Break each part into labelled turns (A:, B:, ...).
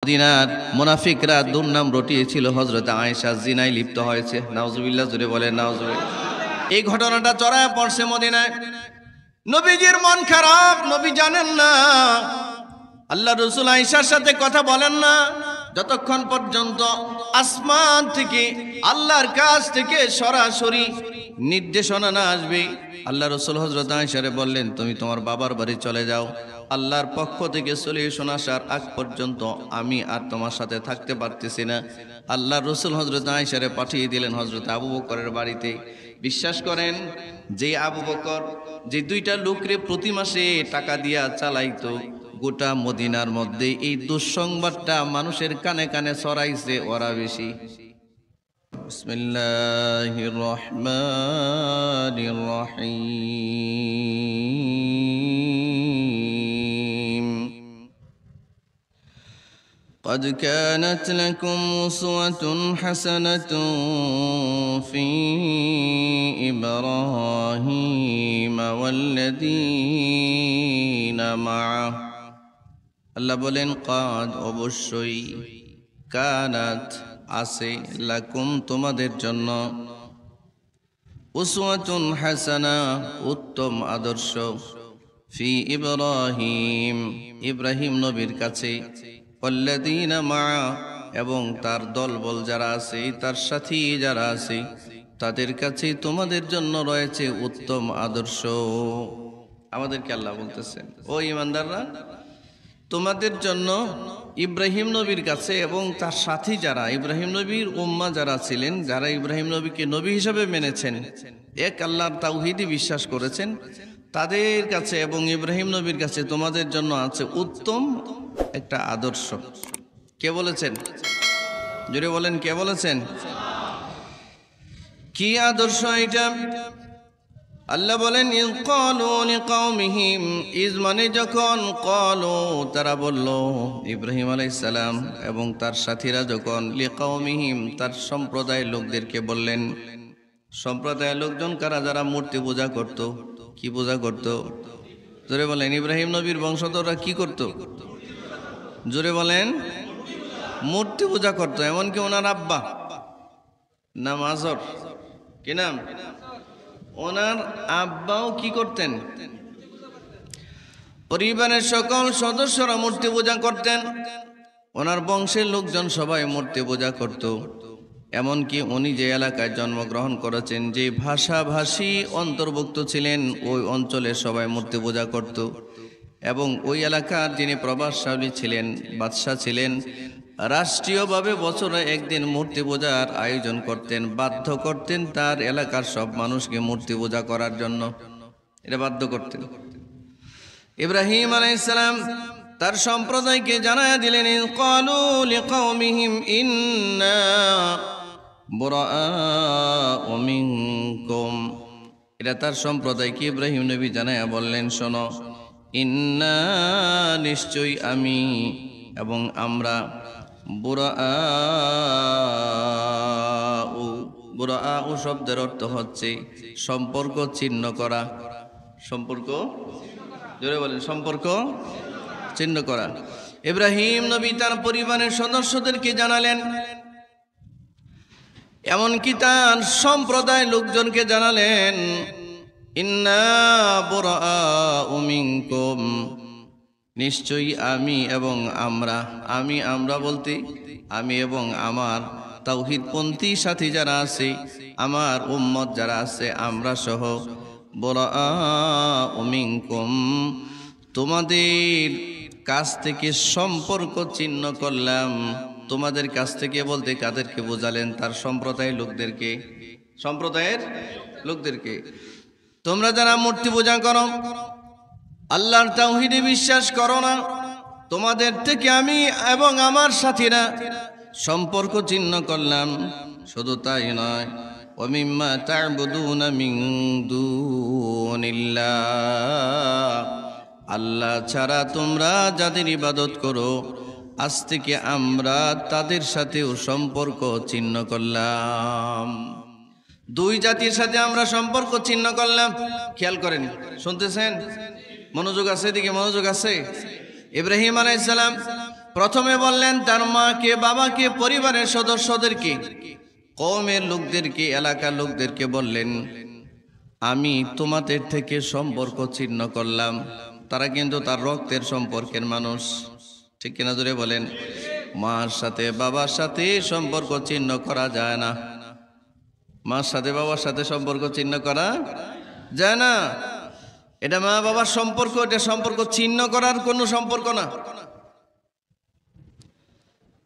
A: মদিনার মুনাফিকরা দুর্নাম রটিয়েছিল হযরত আয়েশা জিনায় লিপ্ত হয়েছে। নাউজুবিল্লাহ, জোরে বলেন নাউজুবিল্লাহ। এই ঘটনাটা ছড়ায় পড়ছে মদিনায়। নবীজির মন খারাপ, নবী জানেন না, আল্লাহ রাসূল আয়েশার সাথে কথা বলেন না যতক্ষণ পর্যন্ত আসমান থেকে আল্লাহর কাছ থেকে সরাসরি নির্দেশনা না আসবে। আল্লাহ রাসূল হযরত আয়েশারে বললেন, তুমি তোমার বাবার বাড়ি চলে যাও, আল্লাহর পক্ষ থেকে সলিউশন আসার আগ পর্যন্ত আমি আর তোমার সাথে থাকতে পারতেছি না। আল্লাহ রাসূল হযরত আয়েশারে পাঠিয়ে দিলেন হযরত আবু বকরের বাড়িতে। বিশ্বাস করেন, যে আবু বকর যে দুইটা লোকরে প্রতি মাসে টাকা দিয়া চালাইতো, গোটা মদিনার মধ্যে এই দুঃসংবাদটা মানুষের কানে কানে ছড়াইছে ওরা বেশি। বিসমিল্লাহির রহমানির রহিম। قد كانت لكم أسوة حسنة في إبراهيم والذين معه। আল্লাহ বলেন, কাদ অবশ্যই, কানাত আছে, লাকুম তোমাদের জন্য, উসওয়াতুন হাসানা উত্তম আদর্শ, ফি ইব্রাহিম ইব্রাহিম নবীর কাছে, ওয়াল্লাযীনা মাআ এবং তার দলবল যারা আছে, তার সাথী যারা আছে, তাদের কাছে তোমাদের জন্য রয়েছে উত্তম আদর্শ। আমাদেরকে আল্লাহ বলতেছেন, ও ঈমানদাররা, তোমাদের জন্য ইব্রাহিম নবীর কাছে এবং তার সাথী যারা, ইব্রাহিম নবীর উম্মাহ যারা ছিলেন, যারা ইব্রাহিম নবীকে নবী হিসাবে মেনেছেন, এক আল্লাহর তাওহীদে বিশ্বাস করেছেন, তাদের কাছে এবং ইব্রাহিম নবীর কাছে তোমাদের জন্য আছে উত্তম একটা আদর্শ। কে বলেছেন? জোরে বলেন, কে বলেছেন? কি আদর্শ এটা? আল্লাহ বলেন, ইয ক্বালু লিকাওমিহিম, ইজ মানে যখন, ক্বালু তারা বলল, ইব্রাহিম আলাইহিস সালাম এবং তার সাথীরা যখন, লিকাওমিহিম তার সম্প্রদায়ের লোকদেরকে বললেন। সম্প্রদায়ের লোকজন কারা? যারা মূর্তি পূজা করত। কি পূজা করত? জোরে বলেন, ইব্রাহিম নবীর বংশধররা কি করত? জোরে বলেন, মূর্তি পূজা করত। এমনকি ওনার আব্বা নাম আজর, কি নাম? ওনার আব্বাও কি করতেন? পরিবারের সকল সদস্যরা মূর্তি পূজা করতেন। ওনার বংশের লোকজন সবাই মূর্তি পূজা করত। এমনকি উনি যে এলাকায় জন্মগ্রহণ করেছেন, যে ভাষাভাষী অন্তর্ভুক্ত ছিলেন, ওই অঞ্চলের সবাই মূর্তি পূজা করত। এবং ওই এলাকার যিনি প্রভাবশালী ছিলেন, বাদশাহ ছিলেন, রাষ্ট্রীয়ভাবে বছরে একদিন মূর্তি পূজার আয়োজন করতেন, বাধ্য করতেন তার এলাকার সব মানুষকে মূর্তি পূজা করার জন্য। এটা বাধ্য করতেন। ইব্রাহিম আলাইহিস সালাম তার সম্প্রদায়কে জানায়া দিলেন, ক্বালু লিকাওমিহিম ইন্না বুরাআউ মিনকুম। এটা তার সম্প্রদায়কে ইব্রাহিম নবী জানায়া বললেন, শোনো, ইন্না নিশ্চয়ই আমি এবং আমরা, বুরাআউ শব্দের অর্থ হচ্ছে সম্পর্ক ছিন্ন করা। সম্পর্ক, জোরে বলেন, সম্পর্ক ছিন্ন করা। ইব্রাহিম নবী তার পরিবারের সদস্যদেরকে জানালেন, এমনকি তার সম্প্রদায় লোকজনকে জানালেন, ইন্না বুরাআউ মিনকুম, নিশ্চয়ই আমি এবং আমরা, আমরা বলতে আমি এবং আমার তাওহীদপন্থী সাথী যারা আছে, আমার উম্মত যারা আছে, আমরা সহ, বুরাআউ মিনকুম তোমাদের কাছ থেকে সম্পর্ক ছিন্ন করলাম। তোমাদের কাছ থেকে বলতে কাদেরকে বোঝালেন? তার সম্প্রদায়ের লোকদেরকে। সম্প্রদায়ের লোকদেরকে, তোমরা যারা মূর্তি পূজা করো, আল্লাহর তাওহীদে বিশ্বাস করো না, তোমাদের থেকে আমি এবং আমার সাথীরা সম্পর্ক ছিন্ন করলাম। শুধু তাই নয়, ওয়া মিম্মা তা'বুদুনা মিন দুনিল্লাহ, আল্লাহ ছাড়া তোমরা যাদের ইবাদত করো, আজ থেকে আমরা তাদের সাথেও সম্পর্ক ছিন্ন করলাম। দুই জাতির সাথে আমরা সম্পর্ক ছিন্ন করলাম। খেয়াল করেন, শুনতেছেন? মনোযোগ আছে? দিকে মনোযোগ আছে? ইব্রাহিম আলাইহিস সালাম প্রথমে বললেন তার মাকে, বাবাকে, পরিবারের সদস্যদেরকে, কওমের লোকদেরকে, এলাকার লোকদেরকে বললেন, আমি তোমাদের থেকে সম্পর্ক ছিন্ন করলাম। তারা কিন্তু তার রক্তের সম্পর্কের মানুষ, ঠিক কিনা জোরে বলেন? মার সাথে বাবার সাথে সম্পর্ক ছিন্ন করা যায় না। মার সাথে বাবার সাথে সম্পর্ক ছিন্ন করা যায় না। এটা মা বাবার সম্পর্ক, এটা সম্পর্ক ছিন্ন করার কোনো সম্পর্ক না।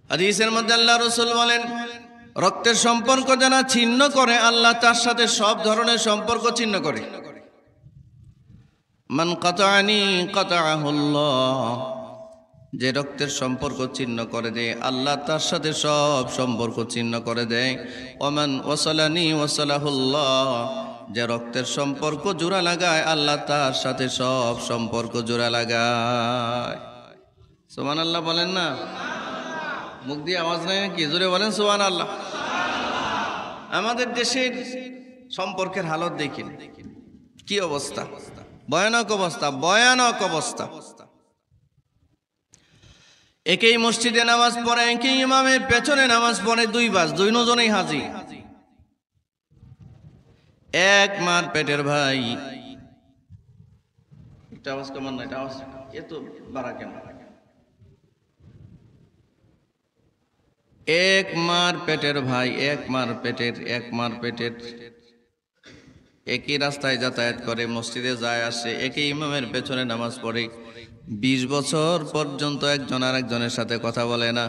A: হাদিসের মধ্যে আল্লাহ রাসূল বলেন, রক্তের সম্পর্ক যারা ছিন্ন করে আল্লাহ তার সাথে সব ধরনের সম্পর্ক ছিন্ন করে। মান কাতাআনি কাতাআহুল্লাহ, যে রক্তের সম্পর্ক ছিন্ন করে দেয় আল্লাহ তার সাথে সব সম্পর্ক ছিন্ন করে দেয়। ওমান ওয়াসালানি ওয়াসালাহুল্লাহ, যে রক্তের সম্পর্ক জোড়া লাগায় আল্লাহ তার সাথে সব সম্পর্ক জোড়া লাগায়। সুবহানাল্লাহ বলেন না? মুখ দিয়ে আওয়াজ নাই নাকি? জোরে বলেন সুবহানাল্লাহ। আমাদের দেশের সম্পর্কের হালত দেখেন কি অবস্থা, ভয়ানক অবস্থা, ভয়ানক অবস্থা। একই মসজিদে নামাজ পড়ে, একই ইমামের পেছনে নামাজ পড়ে, দুই বাস, দুজনেই হাজি। এক মার পেটের ভাই। এটা আওয়াজ কমান না, এটা আওয়াজ এত বাড়া কেন? এক মার পেটের ভাই, এক মার পেটের একই রাস্তায় যাতায়াত করে, মসজিদে যায় আসে, একই ইমামের পেছনে নামাজ পড়ে। 20 বছর পর্যন্ত একজন আর একজনের সাথে কথা বলে না।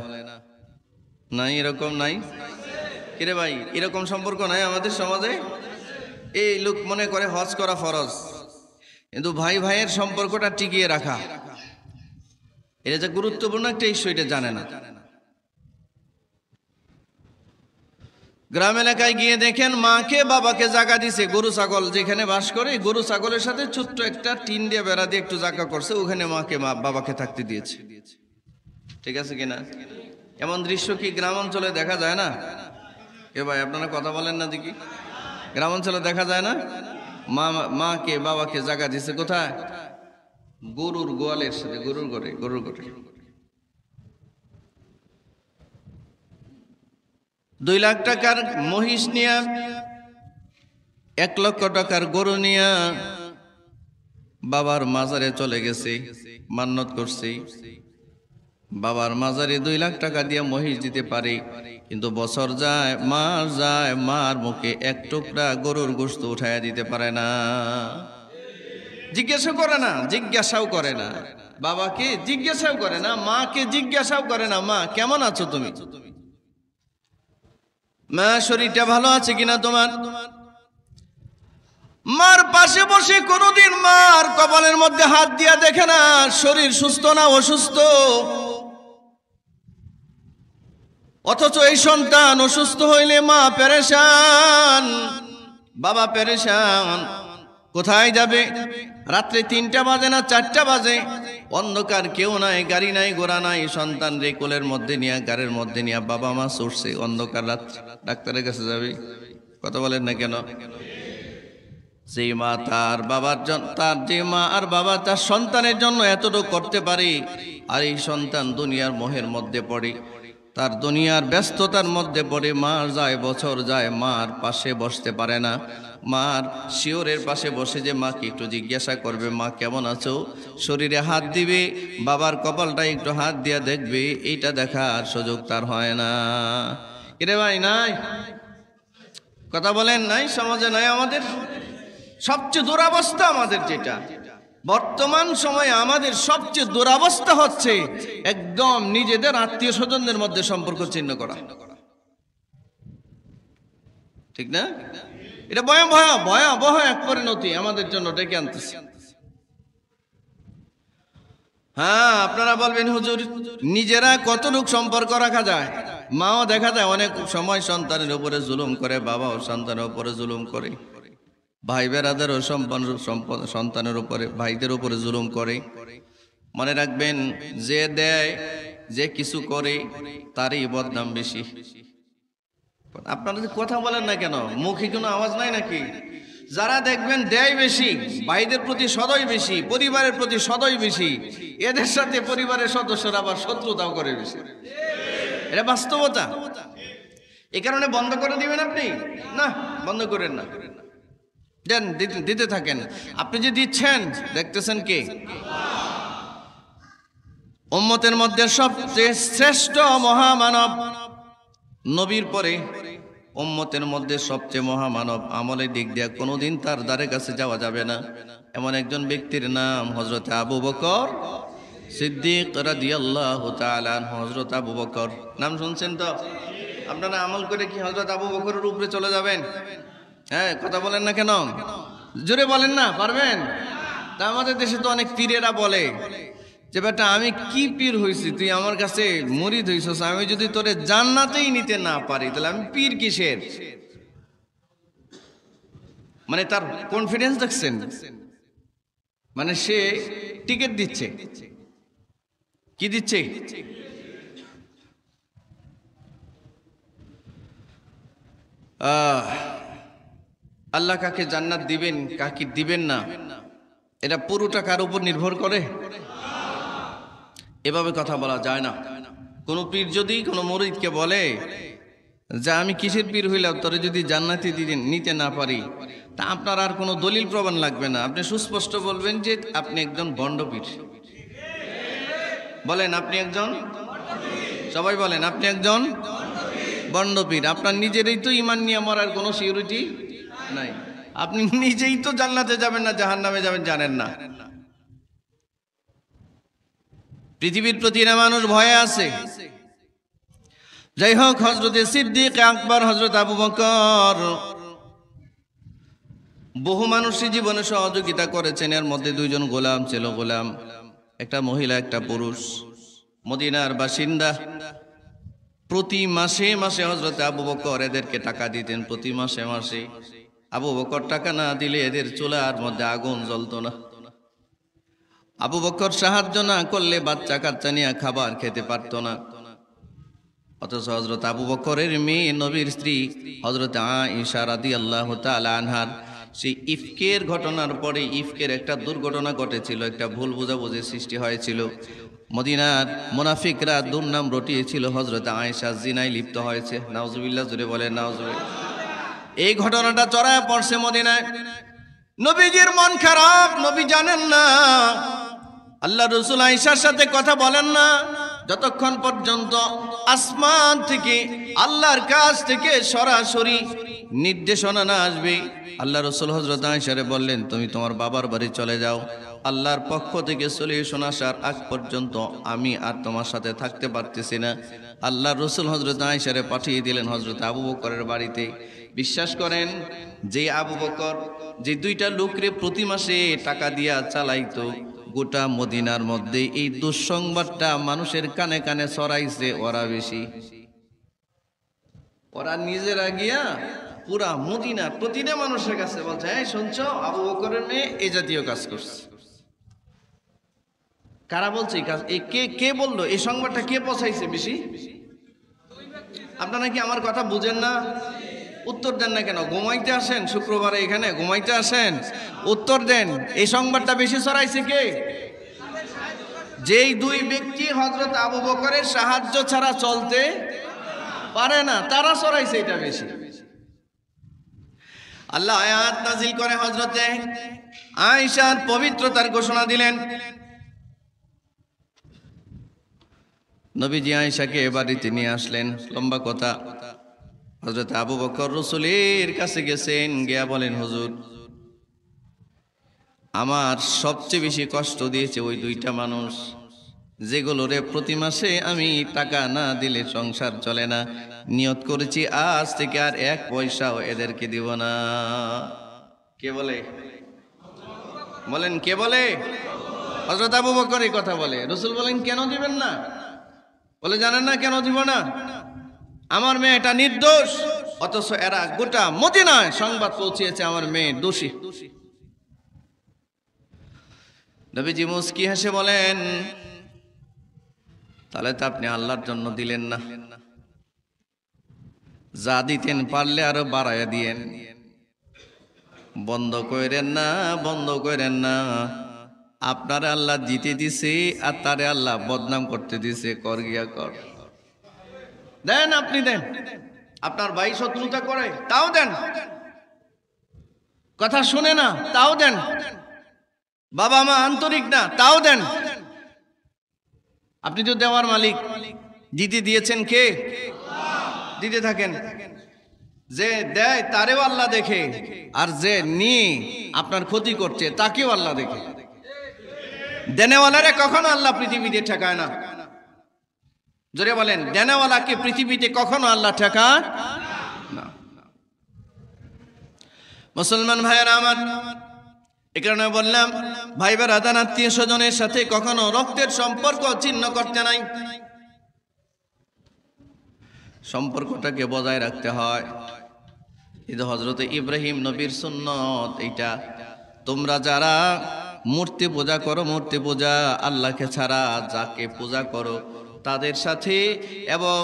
A: নাই এরকম? নাই কিরে ভাই, এরকম সম্পর্ক নাই আমাদের সমাজে। এই লোক মনে করে হজ করা ফরজ, কিন্তু ভাই ভাইয়ের সম্পর্কটা টিকিয়ে রাখা এটা যে গুরুত্বপূর্ণ একটা ইস্যু, এটা জানে না। গ্রাম এলাকায় গিয়ে দেখেন মাকে বাবাকে জায়গা দিছে, গরু ছাগল যেখানে বাস করে গরু ছাগলের সাথে ছোট্ট একটা টিন দিয়ে বেড়া দিয়ে একটু জায়গা করছে, ওখানে মাকে বাবাকে থাকতে দিয়েছে। ঠিক আছে কিনা? এমন দৃশ্য কি গ্রাম অঞ্চলে দেখা যায় না? এ ভাই আপনারা কথা বলেন না দেখি, গ্রাম অঞ্চলে দেখা যায় না? মাকে বাবাকে জায়গা দিছে কোথায়? গরুর গোয়ালের সাথে, গরুর ঘরে। 2 লাখ টাকার মহিষ নিয়া, 1 লক্ষ টাকার গরু নিয়া বাবার মাজারে চলে গেছে, মান্নত করছে। বাবার মাজারে 2 লাখ টাকা দিয়ে মহিষ দিতে পারে, কিন্তু বছর যায়, মাস যায়, মার মুখে 1 টুকরা গরুর গোশত উঠাইয়া দিতে পারে না। জিজ্ঞাসাও করে না, বাবাকে জিজ্ঞাসাও করে না, মাকে জিজ্ঞাসাও করে না, মা কেমন আছো তুমি? মা শরীরটা ভালো আছে কিনা তোমার? মার পাশে বসে কোনোদিন মার কপালের মধ্যে হাত দিয়া দেখে না শরীর সুস্থ না অসুস্থ। অথচ এই সন্তান অসুস্থ হইলে মা পেরেশান, বাবা পেরেশান। কোথায় যাবে? রাত্রে 3টা বাজে না 4টা বাজে, অন্ধকার, কেউ নাই, গাড়ি নাই, ঘোড়া নাই, সন্তান রে কোলের মধ্যে নিয়ে, গাড়ির মধ্যে নিয়ে বাবা মা ছুটছে, অন্ধকার রাত, ডাক্তারের কাছে যাবে। কথা বলেন না কেন? যে মা তার বাবার জন্য, যে মা আর বাবা তার সন্তানের জন্য এতটুকু করতে পারে, আর এই সন্তান দুনিয়ার মোহের মধ্যে পড়ে, তার দুনিয়ার ব্যস্ততার মধ্যে পড়ে, মার যায়, বছর যায়, মার পাশে বসতে পারে না। মার শিওরের পাশে বসে যে মাকে একটু জিজ্ঞাসা করবে মা কেমন আছো, শরীরে হাত দিবে, বাবার কপালটা একটু হাত দিয়া দেখবে, এইটা দেখার সুযোগ তার হয় না। কিরে ভাই, নাই? কথা বলেন, নাই? সমাজে নাই? আমাদের সবচেয়ে দুরবস্থা, আমাদের যেটা বর্তমান সময়ে আমাদের সবচেয়ে দুরবস্থা হচ্ছে একদম নিজেদের আত্মীয় স্বজনদের মধ্যে সম্পর্ক ছিন্ন করা। ঠিক না? এটা ভয়াবহ এক পরিণতি আমাদের জন্য ডেকে আনতেছে। হ্যাঁ, আপনারা বলবেন হুজুর নিজেরা কতটুকু সম্পর্ক রাখা যায়? মাও দেখা যায় অনেক সময় সন্তানের উপরে জুলুম করে, বাবাও সন্তানের উপরে জুলুম করে, ভাই বেরাদেরও সন্তানের উপরে, ভাইদের উপরে জুলুম করে। মনে রাখবেন, যে দেয়, যে কিছু করে, তারই বদনাম বেশি। আপনারা কথা বলেন না কেন? মুখে কোনো আওয়াজ নাই নাকি? যারা দেখবেন দেয় বেশি, ভাইদের প্রতি সদয় বেশি, পরিবারের প্রতি সদয় বেশি, এদের সাথে পরিবারের সদস্যরা আবার শত্রুতাও করে বেশি। এটা বাস্তবতা। এ কারণে বন্ধ করে দিবেন আপনি? না, বন্ধ করেন না, দেন, দিতে থাকেন। আপনি যে দিচ্ছেন, দেখতেছেন কে? উম্মতের মধ্যে সবচেয়ে শ্রেষ্ঠ মহামানব, নবীর পরে উম্মতের মধ্যে সবচেয়ে মহামানব, আমলের দিক দিয়ে কোনোদিন তার দ্বারে কাছে যাওয়া যাবে না, এমন একজন ব্যক্তির নাম হযরত আবু বকর সিদ্দিক রাদিয়াল্লাহু তাআলা আনহু। হযরত আবু বকর নাম শুনছেন তো? আপনারা আমল করে কি হযরত আবু বকরের উপরে চলে যাবেন? হ্যাঁ, কথা বলেন না কেন? জোরে বলেন না, পারবেন? তা আমাদের দেশে তো অনেক পীরেরা বলে যে বেটা আমি কি পীর হইছি, তুই আমার কাছে মুরিদ হইছস, আমি যদি তোরে জান্নাতেই নিতে না পারি তাহলে আমি পীর কিসের? মানে তার কনফিডেন্স দেখছেন? মানে সে টিকিট দিচ্ছে। কি দিচ্ছে? আল্লাহ কাকে জান্নাত দিবেন, কাকে দিবেন না, এটা পুরোটা কার উপর নির্ভর করে? এভাবে কথা বলা যায় না। কোন পীর যদি কোনো মুরিদকে বলে যে আমি কিসের পীর হইলাম, তোরে যদি জান্নাতি নিতে না পারি, তা আপনার আর কোনো দলিল প্রমাণ লাগবে না, আপনি সুস্পষ্ট বলবেন যে আপনি একজন ভণ্ড পীর। বলেন আপনি একজন, সবাই বলেন আপনি একজন ভণ্ড পীর। আপনার নিজেরই তো ঈমান নিয়ে মরার কোনো সিউরিটি নাই, আপনি নিজেই তো জান্নাতে যাবেন না জাহান্নামে যাবেন জানেন না। পৃথিবীর প্রতিটা মানুষ ভয়ে আছে। যাই হোক, হযরত সিদ্দিক আকবর হযরত আবু বকর বহু মানুষই জীবনে সহযোগিতা করেছেন। এর মধ্যে দুইজন গোলাম ছিল, গোলাম একটা মহিলা একটা পুরুষ, মদিনার বাসিন্দা। প্রতি মাসে মাসে হযরত আবু বকর এদেরকে টাকা দিতেন, প্রতি মাসে মাসে। আবু বকর টাকা না দিলে এদের চুলার মধ্যে আগুন জ্বলতো না। আবু বকর সাহায্য না করলে বাচ্চা কাচ্চা নিয়ে খাবার খেতে পারতো না। অথচ হযরত আবু বকরের মেয়ে নবীর স্ত্রী হযরত আয়েশা রাদিয়াল্লাহু তাআলা আনহার সেই ইফকের ঘটনার পরে, ইফকের একটা দুর্ঘটনা ঘটেছিল, একটা ভুল বোঝাবুঝি সৃষ্টি হয়েছিল। মদিনার মুনাফিকরা দুর্নাম রটিয়েছিল হযরত আয়েশা জিনায় লিপ্ত হয়েছে। নাউজুবিল্লাহ, জোরে বলেন নাউজুবিল্লাহ। এই ঘটনাটা ছড়ায় পড়ছে মদিনায়। নবীজির মন খারাপ, নবী জানেন না, আল্লাহ রাসূল আয়েশার সাথে কথা বলেন না যতক্ষণ পর্যন্ত আসমান থেকে, আল্লাহর কাছ থেকে সরাসরি নির্দেশনা না আসবে। আল্লাহ রাসূল হযরত আয়েশারে বললেন, তুমি তোমার বাবার বাড়ি চলে যাও, আল্লাহর পক্ষ থেকে সলিউশন আসার আগ পর্যন্ত আমি আর তোমার সাথে থাকতে পারতেছি না। আল্লাহ রাসূল হযরত আয়েশারে পাঠিয়ে দিলেন হযরত আবু বকরের বাড়িতে। বিশ্বাস করেন, যে আবু বকর যে দুইটা লোকরে প্রতি মাসে টাকা দিয়া চালাইতো, গোটা মদিনার মধ্যে এই দুঃসংবাদটা মানুষের কানে কানে ছড়াইছে ওরা বেশি। ওরা নিজেরা গিয়া পুরা মদিনার প্রতিটা মানুষের কাছে বলছে, হ্যাঁ শুনছো, আবু বকরের মেয়ে এই জাতীয় কাজ করছে। কারা বলছে এই কাজ? কে বললো এই সংবাদটা? কে পৌঁছাইছে বেশি? আপনারা কি আমার কথা বুঝেন না? উত্তর দেন না কেন? ঘুমাইতে আসেন শুক্রবারে, এখানে ঘুমাইতে আসেন, উত্তর দেন। এই সংবাদটা বেশি ছড়াইছে কে? যেই দুই ব্যক্তি হযরত আবু বকরের সাহায্য ছাড়া চলতে পারে না, তারা ছড়াইছে এটা বেশি। আল্লাহ আয়াত নাজিল করে হযরতে আয়েশার পবিত্রতার ঘোষণা দিলেন। নবীজি আয়েশাকে বাড়িতে নিয়ে আসলেন। লম্বা কথা, হযরত আবু বকর রাসূলের কাছে গেছেন, গিয়া বলেন, হুজুর, আমার সবচেয়ে বেশি কষ্ট দিয়েছে ওই দুইটা মানুষ, যেগুলোরে প্রতি মাসে আমি টাকা না দিলে সংসার চলে না। নিয়ত করেছি আজ থেকে আর এক পয়সাও এদেরকে দিব না। কে বলে? বলেন কে বলে? হযরত আবু বকর এই কথা বলে। রাসূল বলেন, কেন দিবেন না? বলে, জানেন না কেন দিব না? আমার মেয়ে এটা নির্দোষ, অথচ এরা গোটা মদিনায় সংবাদ পৌঁছেছে আমার মেয়ে দোষী। নবীজি মুস্কি হেসে বলেন, তাহলে তো আপনি আল্লাহর জন্য দিলেন না, যা দিতেন পারলে আরো বাড়াইয়া দিয়েন। বন্ধ করেন না, বন্ধ করেন না। আপনারে আল্লাহ জিতে দিছে আর তারে আল্লাহ বদনাম করতে দিছে। কর গিয়া কর, দেন, আপনি দেন। আপনার ভাই শত্রুতা করে, তাও দেন। কথা শুনে না, তাও দেন। বাবা মা আন্তরিক না, তাও দেন। আপনি তো দেওয়ার মালিক। দিতে দিয়েছেন কে? দিতে থাকেন। যে দেয় তারেও আল্লাহ দেখে, আর যে নিয়ে আপনার ক্ষতি করছে তাকেও আল্লাহ দেখে। দেনেওয়ালারে কখনো আল্লাহ পৃথিবীতে ঠেকায় না। জোরে বলেন, দেনেওয়ালাকে পৃথিবীতে কখনো আল্লাহ ঠেকায় না। মুসলমান ভাইয়েরা আমার, এ কারণে বললাম, ভাই বেরাদার আত্মীয় স্বজনের সাথে কখনো রক্তের সম্পর্ক ছিন্ন করতে নাই। সম্পর্কটাকে বজায় রাখতে হয়। এটা হযরত ইব্রাহিম নবীর সুন্নত। এইটা তোমরা যারা মূর্তি পূজা করো, মূর্তি পূজা আল্লাহকে ছাড়া যাকে পূজা করো তাদের সাথে, এবং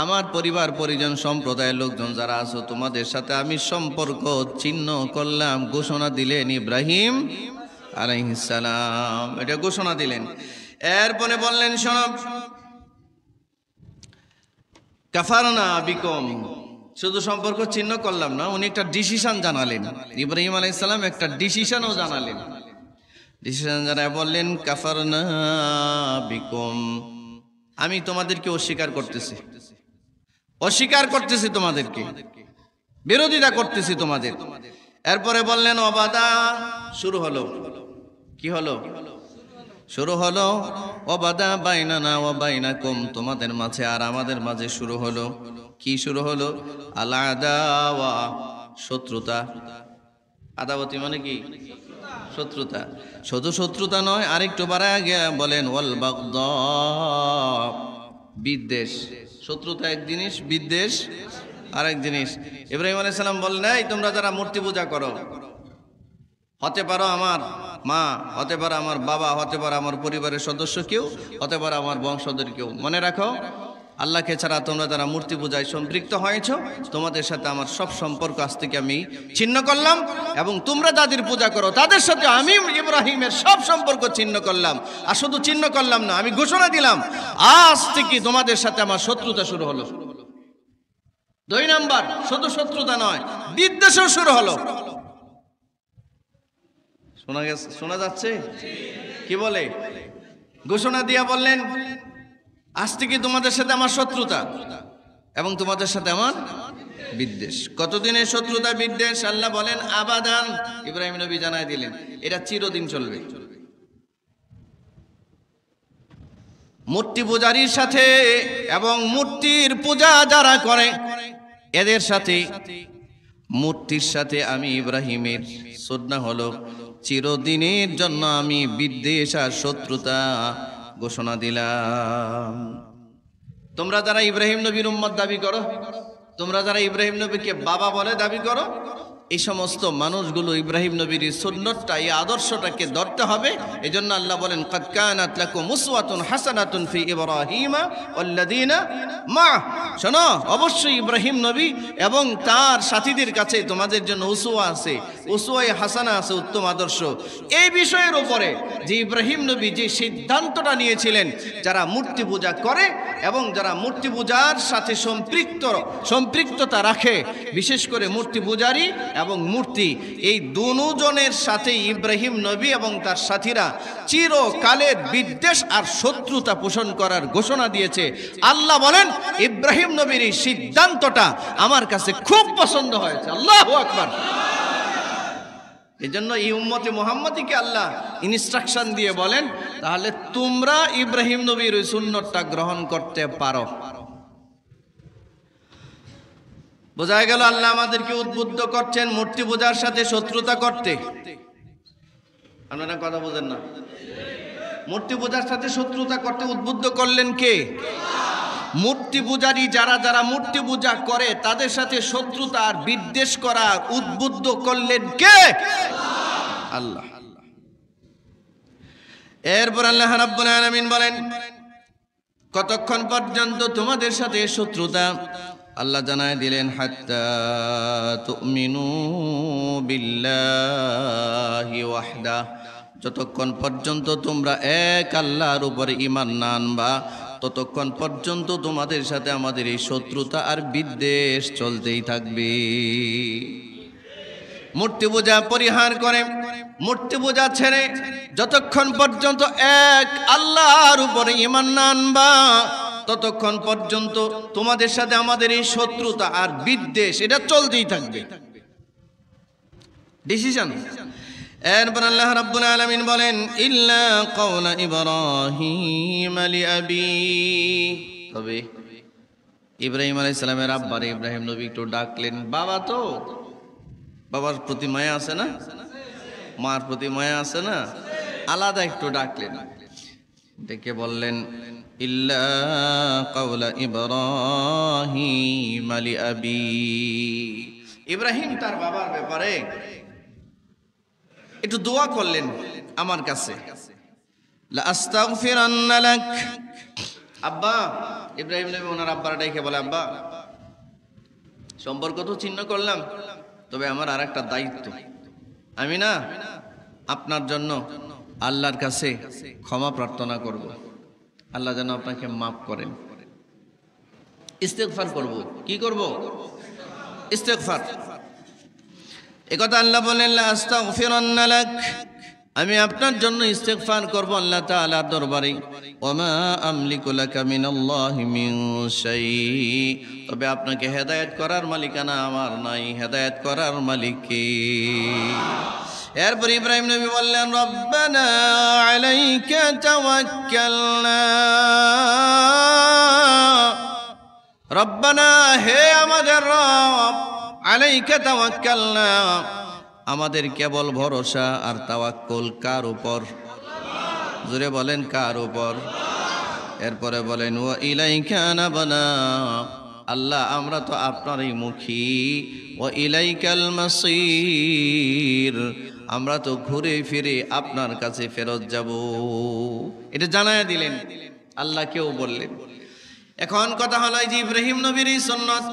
A: আমার পরিবার পরিজন সম্প্রদায়ের লোকজন যারা আছো তোমাদের সাথে আমি সম্পর্ক ছিন্ন করলাম, ঘোষণা দিলেন ইব্রাহিম আলাইহিস সালাম। এটা ঘোষণা দিলেন। এরপরে বললেন, শোনো, কাফারনা বিকুম, শুধু সম্পর্ক ছিন্ন করলাম না, উনি একটা ডিসিশন জানালেন। ইব্রাহিম আলাইহিস সালাম একটা ডিসিশনও জানালেন। ডিসিশন জানায় বললেন, কাফারনা বিকুম, আমি তোমাদেরকে অস্বীকার করতেছি, অস্বীকার করতেছি তোমাদেরকে, বিরোধিতা করতেছি তোমাদের। এরপরে বললেন, অবাদা, শুরু হলো। কি হলো? শুরু হলো অবাদা বাইনানা ওয়া বাইনাকুম, তোমাদের মাঝে আর আমাদের মাঝে শুরু হলো। কি শুরু হলো? আল আদাওয়া, শত্রুতা। আদাওয়াতি মানে কি? শত্রুতা। শুধু শত্রুতা নয়, আরেকটু বাড়ায় গিয়া বলেন ওয়াল বাগদা, বিদ্বেষ। শত্রুতা এক জিনিস, বিদ্বেষ আরেক জিনিস। ইব্রাহিম আলাইহিস সালাম বললেন, এই তোমরা যারা মূর্তি পূজা করো, হতে পারো আমার মা, হতে পারে আমার বাবা, হতে পারে আমার পরিবারের সদস্য কেউ, হতে পারে আমার বংশধর কেউ, মনে রাখো আল্লাহকে ছাড়া তোমরা যারা মূর্তি পূজায় সম্পৃক্ত হয়েছ, তোমাদের সাথে আমার সব সম্পর্ক আজ থেকে আমি ছিন্ন করলাম, এবং তোমরা যাদের পূজা করো তাদের সাথে আমি ইব্রাহিমের সব সম্পর্ক ছিন্ন করলাম। আর শুধু ছিন্ন করলাম না, আমি ঘোষণা দিলাম আজ থেকে তোমাদের সাথে আমার শত্রুতা শুরু হলো। 2 নাম্বার, শুধু শত্রুতা নয়, বিদ্বেষও শুরু হলো। শোনা যাচ্ছে? কি বলে? ঘোষণা দিয়া বললেন, আজ থেকে তোমাদের সাথে আমার শত্রুতা এবং তোমাদের সাথে আমার বিদ্বেষ। কতদিনের শত্রুতা বিদ্বেষ? আল্লাহ বলেন আবাদান। ইব্রাহিম নবী জানাই দিলেন এটা চিরদিন চলবে। মূর্তি পূজারীর সাথে এবং মূর্তির পূজা যারা করে এদের সাথে, মূর্তির সাথে আমি ইব্রাহিমের সুন্নাহ হলো চিরদিনের জন্য আমি বিদ্বেষ আর শত্রুতা ঘোষণা দিলাম। তোমরা যারা ইব্রাহিম নবীর উম্মত দাবি করো, তোমরা যারা ইব্রাহিম নবীকে বাবা বলে দাবি করো, এই সমস্ত মানুষগুলো ইব্রাহিম নবীর সুন্নতটা, এই আদর্শটাকে ধরতে হবে। এজন্য আল্লাহ বলেন, কাদ কানাত লাকুম উসওয়াতুন হাসানাতুন ফি ইব্রাহিমা ওয়াল্লাযিনা মা। শোনো, অবশ্যই ইব্রাহিম নবী এবং তার সাথীদের কাছে তোমাদের জন্য উসওয়া আছে, উসওয়ায়ে হাসানা আছে, উত্তম আদর্শ। এই বিষয়ের উপরে যে ইব্রাহিম নবী যে সিদ্ধান্তটা নিয়েছিলেন, যারা মূর্তি পূজা করে এবং যারা মূর্তি পূজার সাথে সম্পৃক্ততা রাখে, বিশেষ করে মূর্তি পূজারী এবং মূর্তি, এই দুজনের সাথে ইব্রাহিম নবী এবং তার সাথীরা চিরকালের বিদ্বেষ আর শত্রুতা পোষণ করার ঘোষণা দিয়েছে। আল্লাহ বলেন ইব্রাহিম নবীর এই সিদ্ধান্তটা আমার কাছে খুব পছন্দ হয়েছে। আল্লাহু আকবার। এজন্য এই উম্মতে মুহাম্মদীকে আল্লাহ ইনস্ট্রাকশন দিয়ে বলেন, তাহলে তোমরা ইব্রাহিম নবীর ওই সুন্নতটা গ্রহণ করতে পারো। বোঝা গেল আল্লাহ আমাদেরকে উদ্বুদ্ধ করছেন মূর্তি পূজার সাথে শত্রুতা করতে। আপনারা কথা বোঝেন না? মূর্তি পূজার সাথে শত্রুতা করতে উদ্বুদ্ধ করলেন কে? মূর্তি পূজারী যারা যারা মূর্তি পূজা করে তাদের সাথে শত্রুতা আর বিদ্বেষ করা উদ্বুদ্ধ করলেন কে? আল্লাহ। এরপর আল্লাহ রাব্বুল আলামিন বলেন, কতক্ষণ পর্যন্ত তোমাদের সাথে শত্রুতা? আল্লাহ জানায় দিলেন হাত্তা তুমিনু বিল্লাহি ওয়াহদা, যতক্ষণ পর্যন্ত তোমরা এক আল্লাহর উপরে ঈমান না আনবা ততক্ষণ পর্যন্ত তোমাদের সাথে আমাদের এই শত্রুতা আর বিদ্বেষ চলতেই থাকবে। মূর্তি পূজা পরিহার করে, মূর্তি পূজা ছেড়ে যতক্ষণ পর্যন্ত এক আল্লাহর উপরে ঈমান না আনবা ততক্ষণ পর্যন্ত তোমাদের সাথে আমাদের এই শত্রুতা আর বিদ্বেষ এটা চলতেই থাকবে। ডিসিশন। এরপর আল্লাহ রাব্বুল আলামিন বলেন ইল্লা কওলা ইব্রাহিম লিআবি, তবে ইব্রাহিম আলাইহিস সালামের আব্বার ইব্রাহিম নবী একটু ডাকলেন। বাবা তো, বাবার প্রতি মায়া আছে না, মার প্রতি মায়া আছে না, আলাদা একটু ডাকলেন, ডেকে বললেন ইল্লা কওলা ইব্রাহিম লিআবি। ইব্রাহিম তার বাবার ব্যাপারে একটু দোয়া করলেন আমার কাছে, লা আস্তাগফিরান্না লাক। আব্বা, ইব্রাহিম নবী ওনার আব্বার ডেকে বলে আব্বা সম্পর্ক তো ছিন্ন করলাম, তবে আমার আর একটা দায়িত্ব, আমি না আপনার জন্য আল্লাহর কাছে ক্ষমা প্রার্থনা করব, আল্লাহ যেন আপনাকে মাফ করেন, ইস্তেগফার করব। কি করব? ইস্তেগফার। একথা আল্লাহ বলেন লা আস্তাগফিরান্না লাক, আমি আপনার জন্য ইস্তেগফার করব আল্লাহ তাআলার দরবারে। ওমা আমলিকু লাকা মিনাল্লাহি মিন শাই, তবে আপনাকে হেদায়েত করার মালিকানা আমার নাই, হেদায়েত করার মালিক কে? এরপর ইব্রাহিম নবী বললেন রব্বানা আলাইকা তাওয়াক্কালনা, রব্বানা হে আমাদের রব, আলাইকা তাওয়াক্কালনা আমাদের কেবল ভরসা আর তাওয়াক্কুল কার উপর? জোরে বলেন কার উপর? এরপরে বলেন ওয়া ইলাইকা আনাবনা, আল্লাহ আমরা তো আপনারই মুখী, ওয়া ইলাইকাল মাসির আমরা তো ঘুরে ফিরে আপনার কাছে ফেরত যাব। এটা জানায়া দিলেন, আল্লাহ কেউ বললেন। এখন কথা হলো যে ইব্রাহিম নবীর এই সুন্নাত